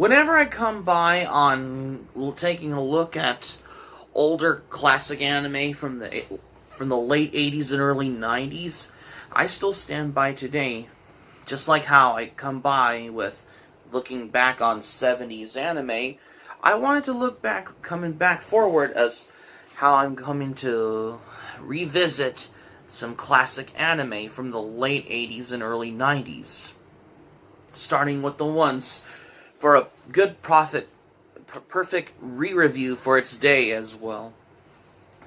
Whenever I come by on taking a look at older classic anime from the late 80s and early 90s, I still stand by today. Just like how I come by with looking back on 70s anime, I wanted to look back, coming back forward, as how I'm coming to revisit some classic anime from the late 80s and early 90s. Starting with the ones for a good perfect re-review for its day as well.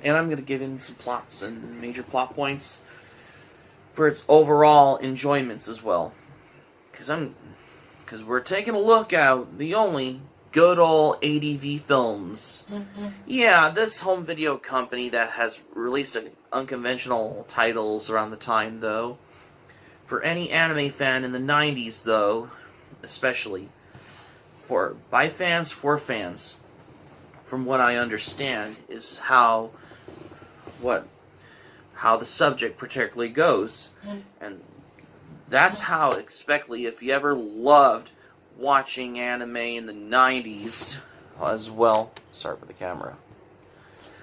And I'm going to give in some plots and major plot points for its overall enjoyments as well. Because we're taking a look at the only good old ADV films. Yeah, this home video company that has released unconventional titles around the time, though. For any anime fan in the 90s, though, especially. By fans, for fans. From what I understand, is how the subject particularly goes. And that's how, especially if you ever loved watching anime in the 90s as well. Start with the camera.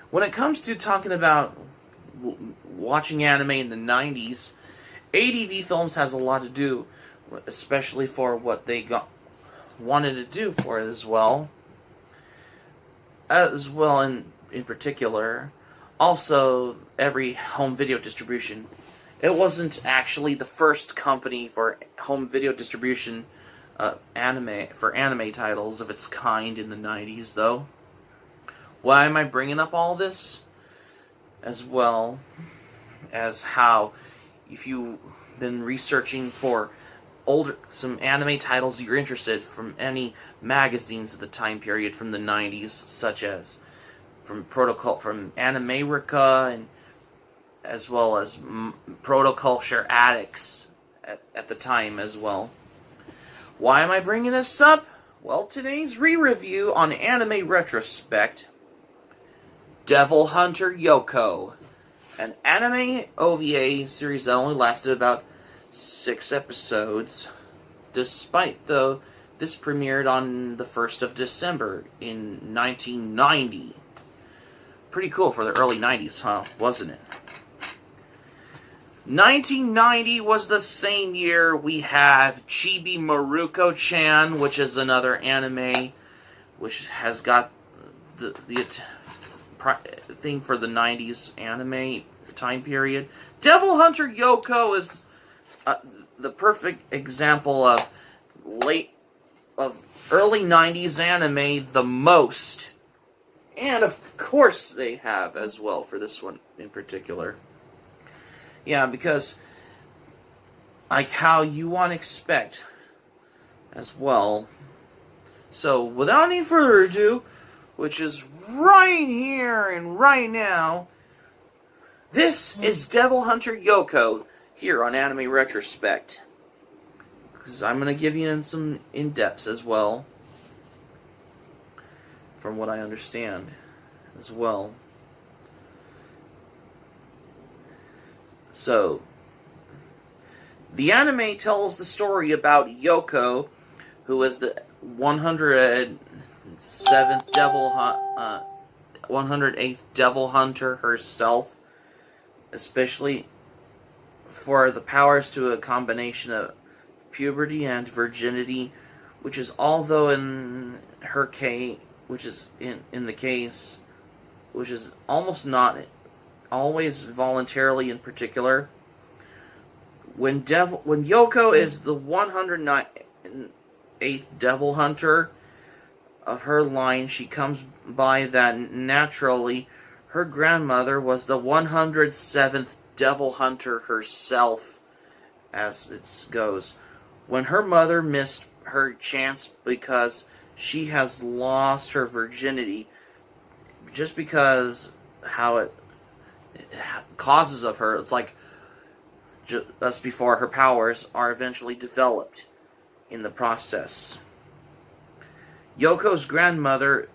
When it comes to talking about watching anime in the 90s, ADV Films has a lot to do, especially for what they wanted to do for it as well. In particular, also every home video distribution. It wasn't actually the first company for home video distribution anime titles of its kind in the 90s, though. Why am I bringing up all this? As well as how, if you've been researching for some anime titles you're interested from any magazines of the time period from the 90s, such as from Anime Retrospect, and as well as Protoculture Addicts at the time as well. Why am I bringing this up? Well, today's re-review on Anime Retrospect, Devil Hunter Yohko, an anime OVA series that only lasted about 6 episodes, despite, though, this premiered on the 1st of December in 1990. Pretty cool for the early 90s, huh? Wasn't it? 1990 was the same year we have Chibi Maruko-chan, which is another anime which has got the thing for the 90s anime time period. Devil Hunter Yohko is the perfect example of early 90s anime the most. And of course they have as well for this one in particular. Yeah, because like how you want to expect as well. So without any further ado, which is right here and right now, this is Devil Hunter Yohko here on Anime Retrospect. Because I'm going to give you some in-depths as well, from what I understand as well. So, the anime tells the story about Yohko, who is the 107th 108th Devil Hunter herself, especially for the powers to a combination of puberty and virginity, which is, although in her case, which is in the case, which is almost not always voluntarily in particular. When Yohko is the 108th Devil Hunter of her line, she comes by that naturally her grandmother was the 107th Devil Hunter herself, as it goes. When her mother missed her chance because she has lost her virginity, just because how it causes of her, it's like just before her powers are eventually developed in the process. Yoko's grandmother,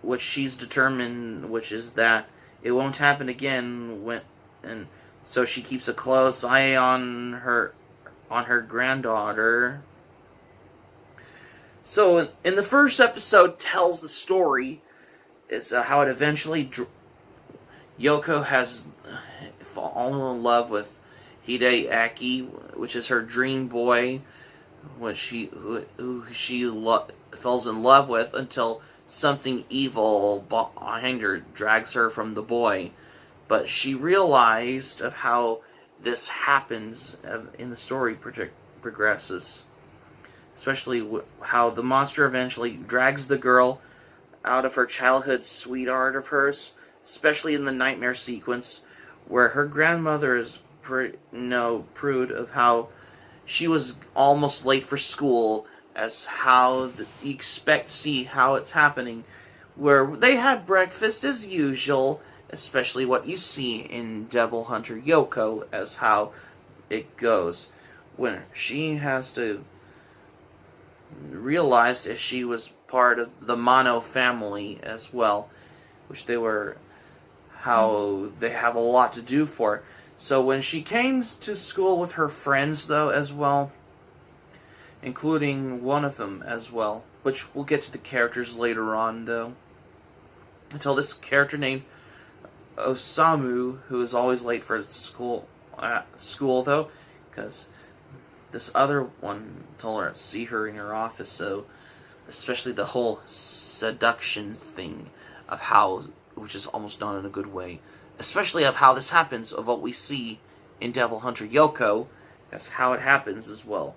which she's determined, which is that it won't happen again, and so she keeps a close eye on her granddaughter. So in the first episode tells the story is how it eventually Yoko has fallen in love with Hideaki, which is her dream boy, who she falls in love with until something evil behind her drags her from the boy. But she realized of how this happens in the story progresses. Especially how the monster eventually drags the girl out of her childhood sweetheart of hers, especially in the nightmare sequence, where her grandmother is prude of how she was almost late for school, as how you expect to see how it's happening, where they had breakfast as usual, especially what you see in Devil Hunter Yohko, as how it goes. When she has to realize if she was part of the Mono family as well, which they were, how they have a lot to do for. So when she came to school with her friends, though, as well, including one of them as well, which we'll get to the characters later on, though, until this character named Osamu, who is always late for school, though, because this other one told her to see her in her office, so especially the whole seduction thing of how, which is almost done in a good way, especially of how this happens, of what we see in Devil Hunter Yohko, that's how it happens as well.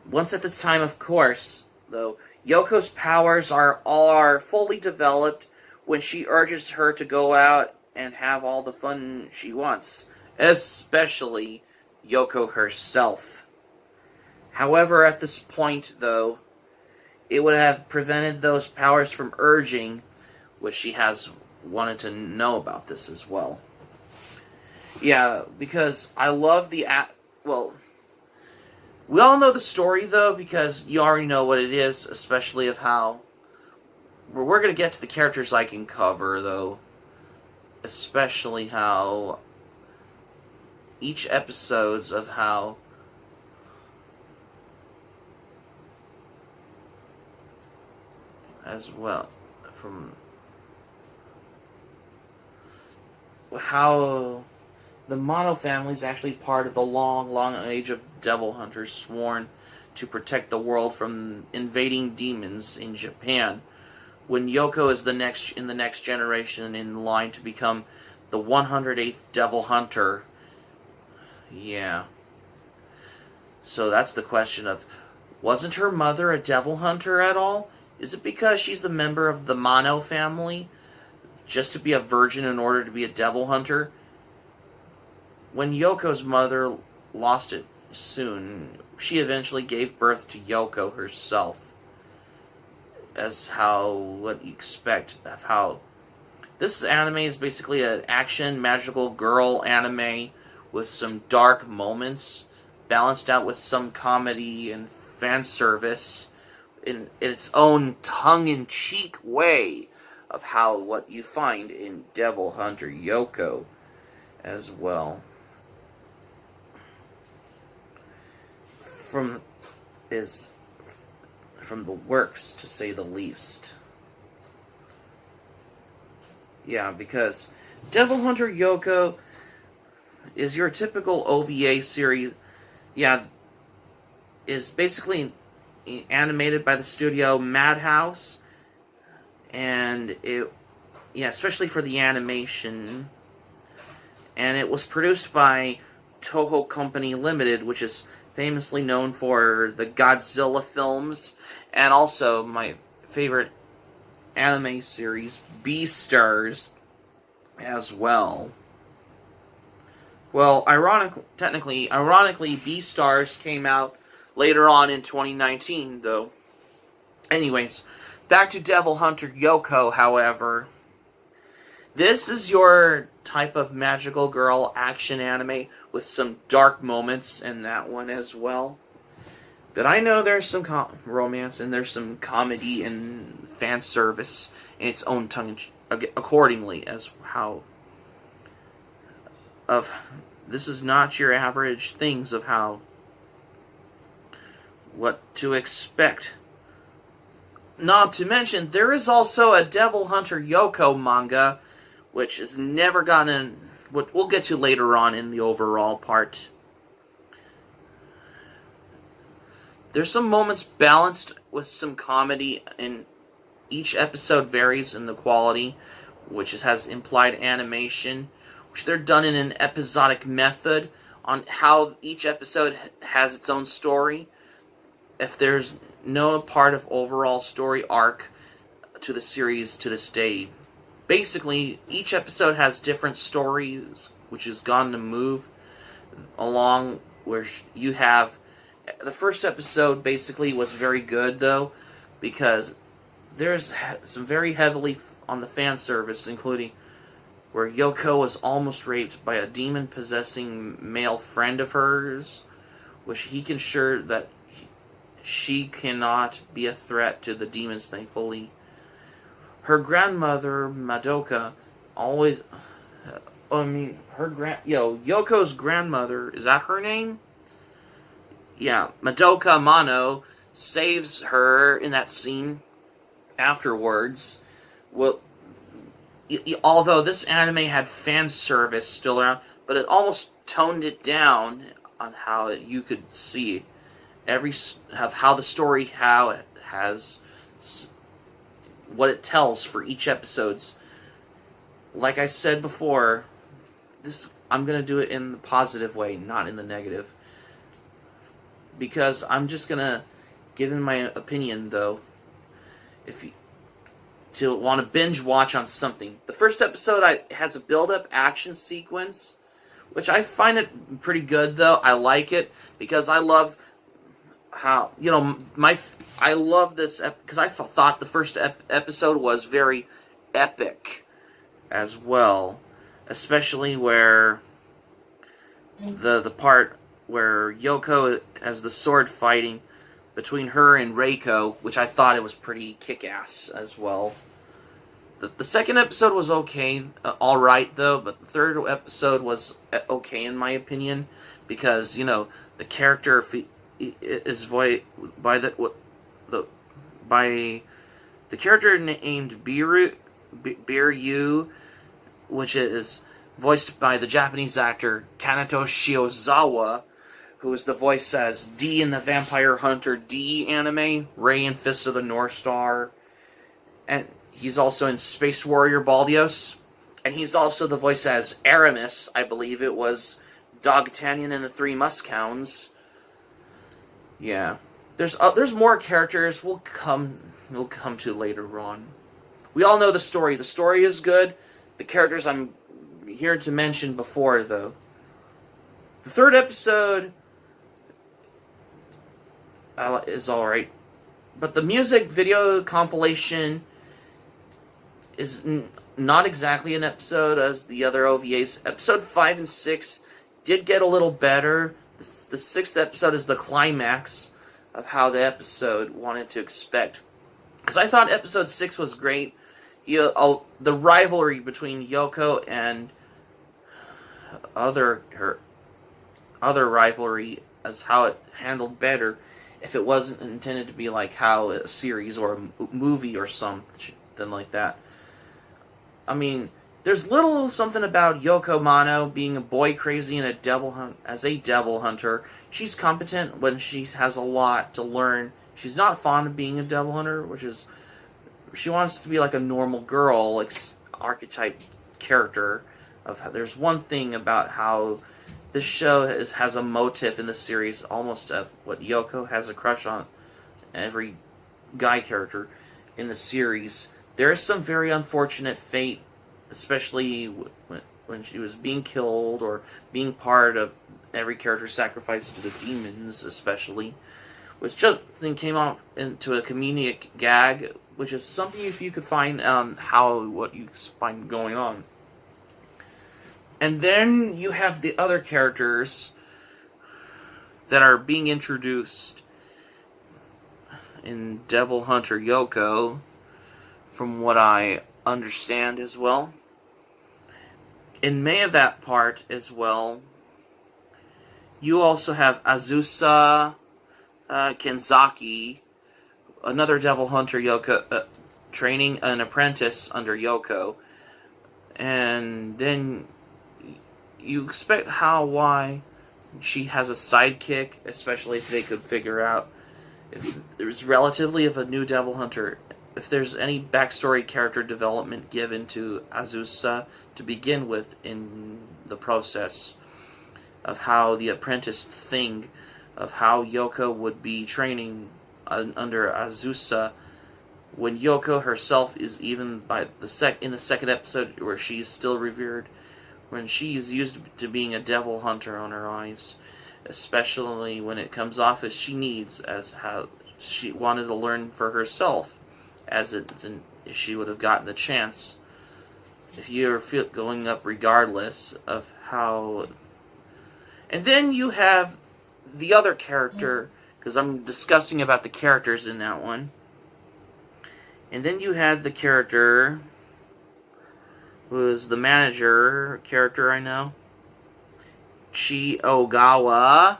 Once at this time, of course, though, Yoko's powers are fully developed when she urges her to go out and have all the fun she wants, especially Yohko herself. However, at this point, though, it would have prevented those powers from urging, which she has wanted to know about this as well. Yeah, because I love well, we all know the story, though, because you already know what it is, especially of how we're going to get to the characters I can cover, though, especially how each episodes of how as well, from how the Mono family is actually part of the long age of devil hunters sworn to protect the world from invading demons in Japan. When Yohko is in the next generation in line to become the 108th Devil Hunter. Yeah. So that's the question of, wasn't her mother a devil hunter at all? Is it because she's the member of the Mono family, just to be a virgin in order to be a devil hunter? When Yoko's mother lost it soon, she eventually gave birth to Yohko herself. As what you expect of how this anime is basically an action magical girl anime with some dark moments balanced out with some comedy and fan service in its own tongue-in-cheek way of how what you find in Devil Hunter Yohko as well. From the works, to say the least. Yeah, because Devil Hunter Yohko is your typical OVA series. Yeah, is basically animated by the studio Madhouse, and especially for the animation. And it was produced by Toho Company Limited, which is famously known for the Godzilla films, and also my favorite anime series, Beastars, as well. Well, ironically, Beastars came out later on in 2019, though. Anyways, back to Devil Hunter Yohko, however. This is your type of magical girl action anime with some dark moments in that one as well. But I know there's some romance and there's some comedy and fan service in its own tongue accordingly, as how this is not your average things of how what to expect not to mention, there is also a Devil Hunter Yohko manga, which has never gotten, what we'll get to later on in the overall part. There's some moments balanced with some comedy, and each episode varies in the quality, which has implied animation, which they're done in an episodic method on how each episode has its own story. If there's no part of overall story arc to the series to this day. Basically, each episode has different stories, which has gone to move along, where you have... The first episode basically was very good, though, because there's some very heavily on the fan service, including where Yohko was almost raped by a demon-possessing male friend of hers, which he can assure that she cannot be a threat to the demons, thankfully. Her grandmother, Madoka, always... Yoko's grandmother, is that her name? Yeah, Madoka Mano saves her in that scene afterwards. Well, although this anime had fan service still around, but it almost toned it down on how you could see how the story, how it has what it tells for each episodes. Like I said before, I'm gonna do it in the positive way, not in the negative, because I'm just gonna give in my opinion. Though, if you to want to binge watch on something, the first episode has a build-up action sequence, which I find it pretty good. Though I like it because I love how I love this because I thought the first episode was very epic as well, especially where the part where Yohko has the sword fighting between her and Reiko, which I thought it was pretty kick-ass as well. The second episode was okay, alright though, but the third episode was okay in my opinion, because, the character is voiced by the character named Biryu, which is voiced by the Japanese actor Kanato Shiozawa, who is the voice as D in the Vampire Hunter D anime, Rei in Fist of the North Star, and he's also in Space Warrior Baldios, and he's also the voice as Aramis, I believe it was D'Artagnan and the Three Musketeers. Yeah, there's more characters we'll come to later on. We all know the story. The story is good. The characters I'm here to mention before, though. The third episode is alright, but the music video compilation is not exactly an episode as the other OVAs. Episode 5 and 6 did get a little better. The sixth episode is the climax of how the episode wanted to expect. Because I thought episode 6 was great. The rivalry between Yohko and her other rivalry, as how it handled better if it wasn't intended to be like how a series or a movie or something like that. I mean, there's little something about Yohko Mano being a boy crazy and as a devil hunter. She's competent when she has a lot to learn. She's not fond of being a devil hunter, she wants to be like a normal girl, like archetype character. There's one thing about how this show has a motif in the series, almost of what Yohko has a crush on every guy character in the series. There is some very unfortunate fate, especially when she was being killed or being part of every character's sacrifice to the demons, especially, which just came out into a comedic gag, which is something if you could find what you find going on. And then you have the other characters that are being introduced in Devil Hunter Yohko, from what I understand as well. In May of that part as well, you also have Azusa Kenzaki, another Devil Hunter Yohko, training an apprentice under Yohko, and then you expect why she has a sidekick, especially if they could figure out if there's relatively of a new Devil Hunter, if there's any backstory character development given to Azusa to begin with in the process of how the apprentice thing, of how Yohko would be training under Azusa, when Yohko herself is even by in the second episode where she is still revered, when she is used to being a devil hunter on her eyes, especially when it comes off as she needs, as how she wanted to learn for herself, as if she would have gotten the chance. If you're going up regardless of how. And then you have the other character, because I'm discussing about the characters in that one. And then you had the character who is the manager character, I know, Chi Ogawa,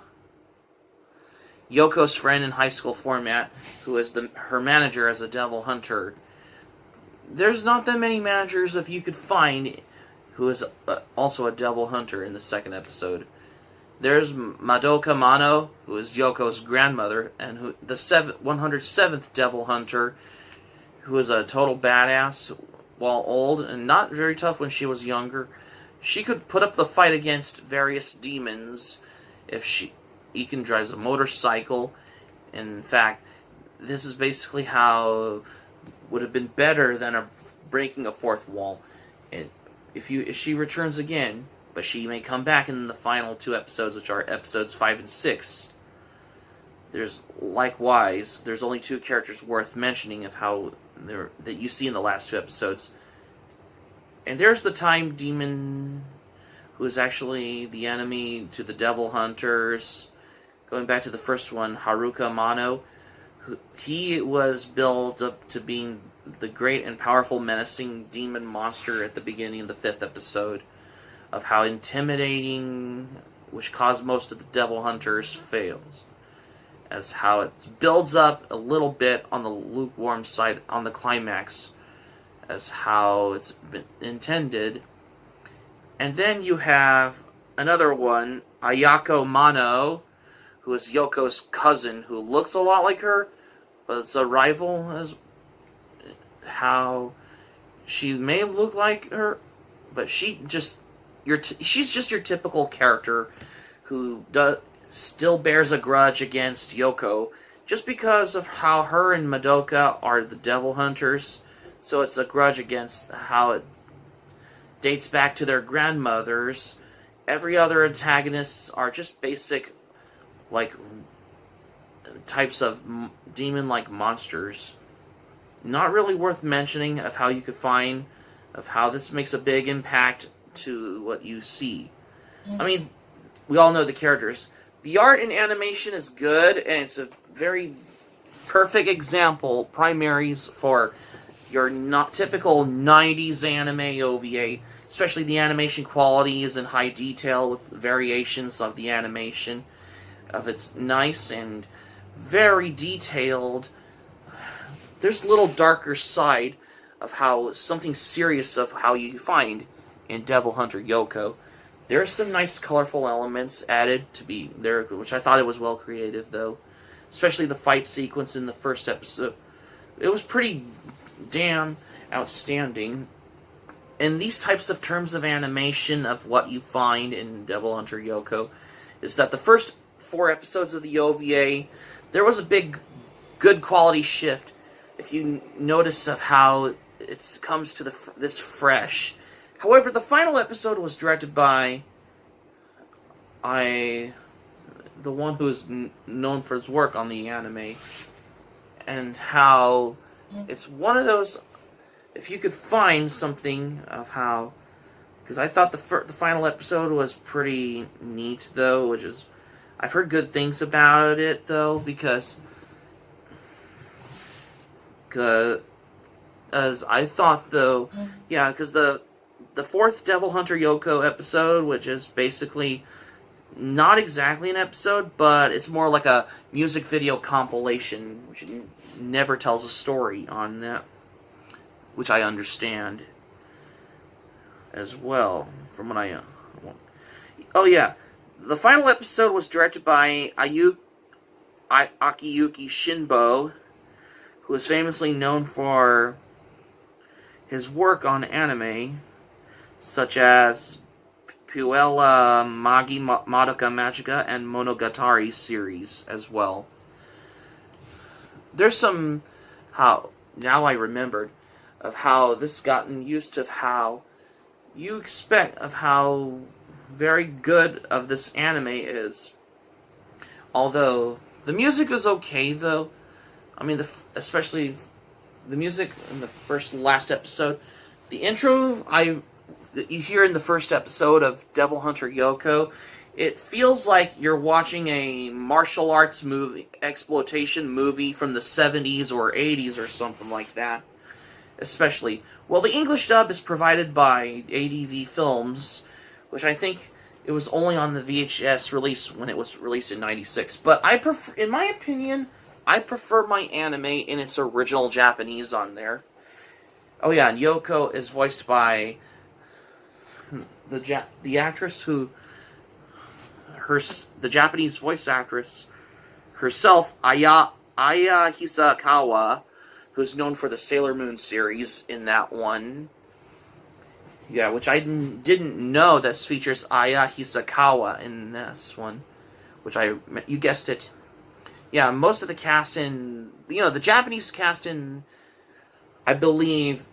Yoko's friend in high school format, who is her manager as a devil hunter. There's not that many managers if you could find who is also a devil hunter in the second episode. There's Madoka Mano, who is Yoko's grandmother, and who the 107th devil hunter, who is a total badass while old and not very tough when she was younger. She could put up the fight against various demons if Iken drives a motorcycle. In fact, this is basically how would have been better than breaking a fourth wall. If she returns again, but she may come back in the final two episodes, which are episodes 5 and 6. There's only two characters worth mentioning of how that you see in the last two episodes. And there's the Time Demon, who is actually the enemy to the Devil Hunters. Going back to the first one, Haruka Mano. He was built up to being the great and powerful menacing demon monster at the beginning of the 5th episode, of how intimidating, which caused most of the Devil Hunters fails. As how it builds up a little bit on the lukewarm side on the climax, as how it's been intended. And then you have another one, Ayako Mano, who is Yoko's cousin, who looks a lot like her, but it's a rival, as how she may look like her, but she's just your typical character who still bears a grudge against Yohko, just because of how her and Madoka are the devil hunters. So it's a grudge against how it dates back to their grandmothers. Every other antagonists are just basic, types of demon-like monsters. Not really worth mentioning of how you could find, of how this makes a big impact to what you see. I mean, we all know the characters. The art and animation is good, and it's a very perfect example, primaries for your not typical 90s anime OVA, especially the animation quality is in high detail with variations of the animation, of its nice and very detailed. There's a little darker side of how something serious of how you find in Devil Hunter Yohko. There's some nice colorful elements added to be there, which I thought it was well creative, though. Especially the fight sequence in the first episode. It was pretty damn outstanding. And these types of terms of animation of what you find in Devil Hunter Yohko is that the first 4 episodes of the OVA, there was a big, good quality shift. If you notice of how it comes to this fresh. However, the final episode was directed by the one who is known for his work on the anime, and how it's one of those, if you could find something of how, because I thought the final episode was pretty neat, though, which is, I've heard good things about it, though, because as I thought, though, yeah, because the 4th Devil Hunter Yohko episode, which is basically not exactly an episode, but it's more like a music video compilation, which never tells a story on that, which I understand as well, from what I... Oh yeah, the final episode was directed by Akiyuki Shinbo, who is famously known for his work on anime, such as Puella Magi Madoka Magica and Monogatari series as well. There's some, now I remembered, of how this gotten used to how you expect, of how very good of this anime is. Although, the music is okay though. I mean, especially the music in the last episode. The intro that you hear in the first episode of Devil Hunter Yohko, it feels like you're watching a martial arts movie, exploitation movie from the 70s or 80s or something like that. Especially, well, the English dub is provided by ADV Films, which I think it was only on the VHS release when it was released in '96. But in my opinion, I prefer my anime in its original Japanese on there. Oh yeah, and Yoko is voiced by the actress who the Japanese voice actress herself, Aya Hisakawa, who's known for the Sailor Moon series in that one. Yeah, which I didn't know this features Aya Hisakawa in this one, which you guessed it. Yeah, most of the cast the Japanese cast in, I believe,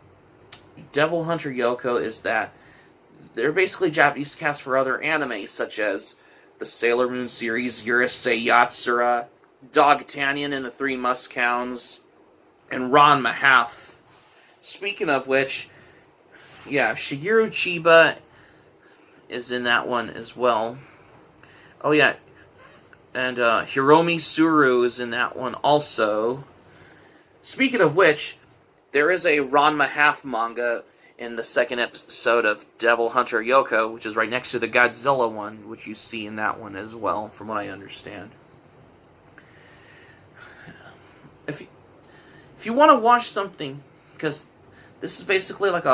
Devil Hunter Yohko is that they're basically Japanese cast for other anime, such as the Sailor Moon series, Urusei Yatsura, Dog Tanyan and the Three Muscouns, and Ran Mahaf. Speaking of which, yeah, Shigeru Chiba is in that one as well. Oh yeah, and Hiromi Suru is in that one also. Speaking of which, there is a Ranma half manga in the second episode of Devil Hunter Yohko, which is right next to the Godzilla one, which you see in that one as well, from what I understand. If you want to watch something, because this is basically like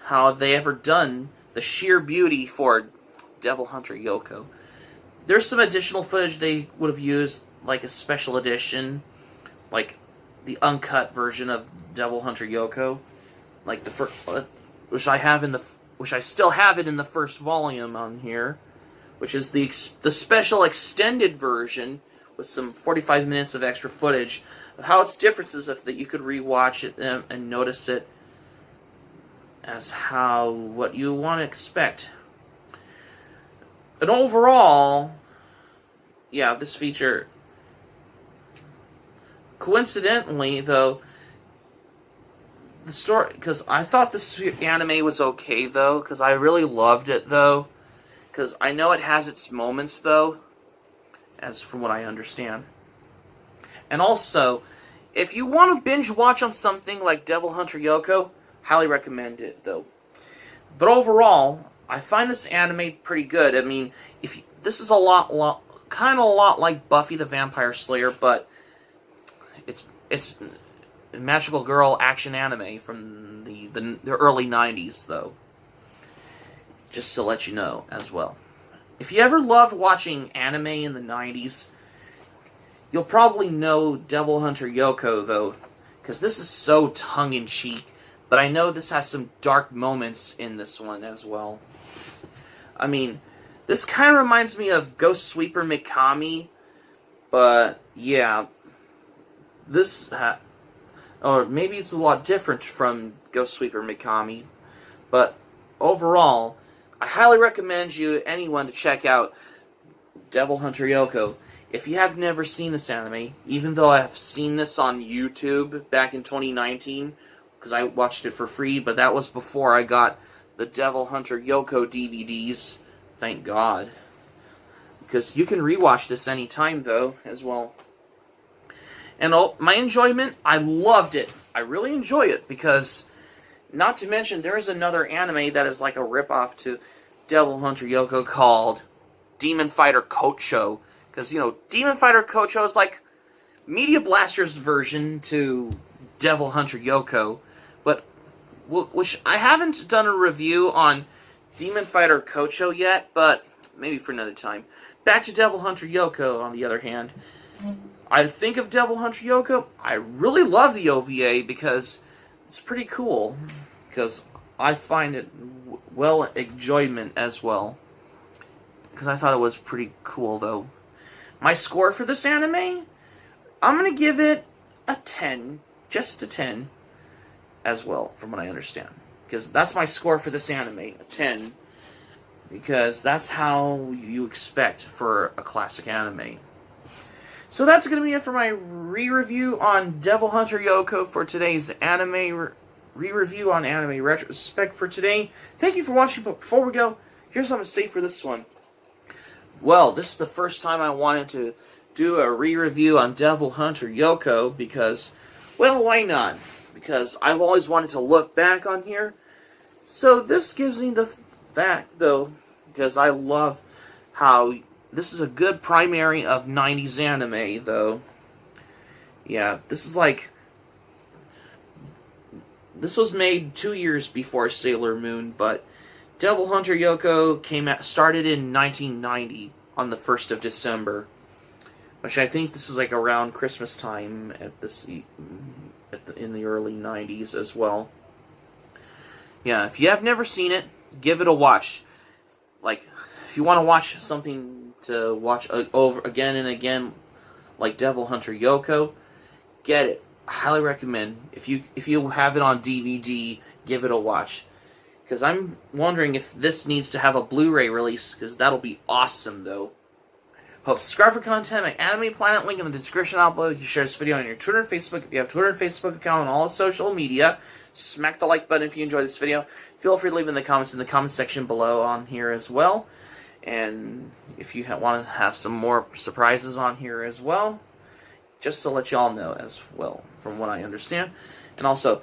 how they ever done the sheer beauty for Devil Hunter Yohko. There's some additional footage they would have used, like a special edition, like the uncut version of Devil Hunter Yohko, like the first, which I still have it in the first volume on here, which is the special extended version with some 45 minutes of extra footage of how its differences, if that you could rewatch it and notice it as what you want to expect. And overall, yeah, this feature, coincidentally though, the story, because I thought this anime was okay though, because I really loved it though, because I know it has its moments though, as from what I understand. And also, if you want to binge watch on something like Devil Hunter Yohko, highly recommend it though. But overall, I find this anime pretty good. I mean, this is kind of a lot like Buffy the Vampire Slayer, but it's a magical girl action anime from the early 90s though. Just to let you know as well. If you ever loved watching anime in the 90s, you'll probably know Devil Hunter Yohko though, because this is so tongue-in-cheek. But I know this has some dark moments in this one as well. I mean, this kind of reminds me of Ghost Sweeper Mikami, but yeah, or maybe it's a lot different from Ghost Sweeper Mikami, but overall, I highly recommend anyone to check out Devil Hunter Yohko. If you have never seen this anime, even though I have seen this on YouTube back in 2019, because I watched it for free, but that was before I got the Devil Hunter Yohko DVDs, thank God. Because you can rewatch this anytime, though, as well. And my enjoyment, I loved it. I really enjoy it, because, not to mention, there is another anime that is like a ripoff to Devil Hunter Yohko called Demon Fighter Kocho. Because, you know, Demon Fighter Kocho is like Media Blaster's version to Devil Hunter Yohko. But, which I haven't done a review on Demon Fighter Kocho yet, but maybe for another time. Back to Devil Hunter Yohko, on the other hand. I think of Devil Hunter Yohko, I really love the OVA because it's pretty cool. Because I find it well enjoyment as well. Because I thought it was pretty cool, though. My score for this anime, I'm going to give it a 10. Just a 10 as well, from what I understand. Because that's my score for this anime, a 10. Because that's how you expect for a classic anime. So that's going to be it for my re-review on Devil Hunter Yohko for today's anime re-review on Anime Retrospect for today. Thank you for watching, but before we go, here's something to say for this one. Well, this is the first time I wanted to do a re-review on Devil Hunter Yohko because, well, why not? Because I've always wanted to look back on here. So this gives me the fact, though, because I love how this is a good primary of 90s anime, though. Yeah, this is like... This was made 2 years before Sailor Moon, but Devil Hunter Yohko started in 1990 on the 1st of December, which I think this is like around Christmas time in the early 90s as well. Yeah, if you have never seen it, give it a watch. Like, if you want to watch something to watch over again and again, like Devil Hunter Yohko, get it. I highly recommend. If you have it on DVD, give it a watch. Because I'm wondering if this needs to have a Blu-ray release, because that'll be awesome, though. Hope subscribe for content. My Anime Planet link in the description. I'll upload. You share this video on your Twitter and Facebook. If you have Twitter and Facebook account on all social media, smack the like button if you enjoy this video. Feel free to leave in the comments in the comment section below on here as well. And if you want to have some more surprises on here as well, just to let you all know as well, from what I understand. And also,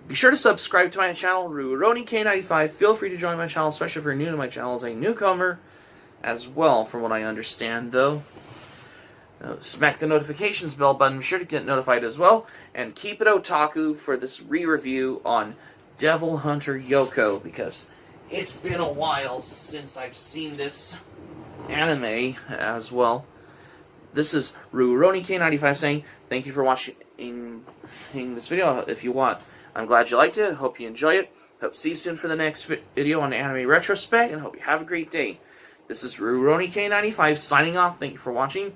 be sure to subscribe to my channel, RurouniK95. Feel free to join my channel, especially if you're new to my channel as a newcomer as well, from what I understand, though. Smack the notifications bell button. Be sure to get notified as well. And keep it otaku for this re-review on Devil Hunter Yohko, because it's been a while since I've seen this anime as well. This is RurouniK95 saying thank you for watching this video. If you want, I'm glad you liked it. Hope you enjoy it. Hope to see you soon for the next video on Anime Retrospect, and hope you have a great day. This is RurouniK95 signing off. Thank you for watching.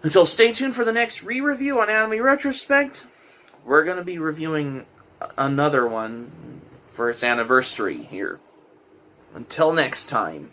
Until stay tuned for the next re-review on Anime Retrospect. We're going to be reviewing another one for its anniversary here. Until next time.